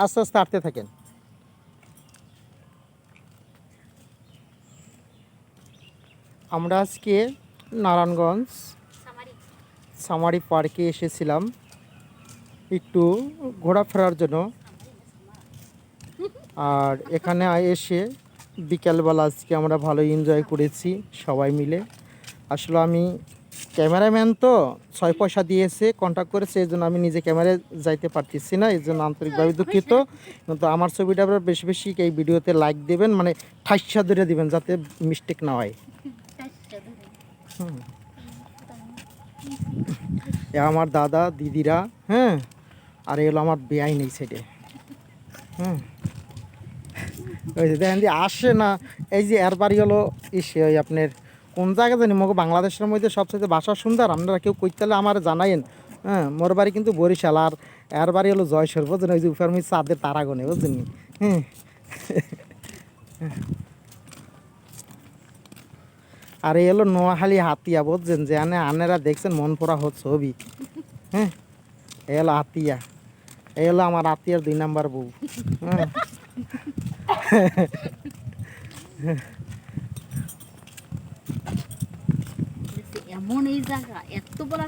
আস্তে আস্তে হাঁটতে থাকেন। আমরা আজকে নারায়ণগঞ্জ সামারি পার্কে এসেছিলাম একটু ঘোরাফেরার জন্য। আর এখানে এসে বিকেলবেলা আজকে আমরা ভালো এনজয় করেছি সবাই মিলে। আসলে আমি ক্যামেরাম্যান তো 6 পয়সা দিয়েছে, কন্ট্যাক্ট করেছে, এই জন্য আমি নিজে ক্যামেরায় যাইতে পারতেছি না, এই জন্য আন্তরিকভাবে দুঃখিত। কিন্তু আমার ছবিটা আপনারা বেশি বেশি এই ভিডিওতে লাইক দেবেন, মানে ঠাইসা ধরে দিবেন যাতে মিস্টেক না হয়। এ আমার দাদা দিদিরা, হ্যাঁ, আর এগুলো আমার বেআইন এই সাইডে। ওই যে দেখেন যে আসে না, এই যে এর বাড়ি হলো ইসে ওই আপনার কোন জায়গা জানি মগো বাংলাদেশের মধ্যে সবচেয়ে বাসা সুন্দর, আপনারা কেউ কইতালে আমার জানাইন। মোর বাড়ি কিন্তু বরিশাল, আর এর বাড়ি হলো জয়সর, বুঝছেন, ওই যে উপর আমি চাঁদের তারাগনে, বুঝছেন। হ্যাঁ, আর এই হলো নোয়াখালী হাতিয়া, বুঝছেন, যে আনেরা দেখছেন মন পড়া হচ্ছে ছবি। হ্যাঁ, এই হলো হাতিয়া, এই হলো আমার আত্মীয়ার 2 নাম্বার বউ। হ্যাঁ, এমন এই জায়গা এত বলার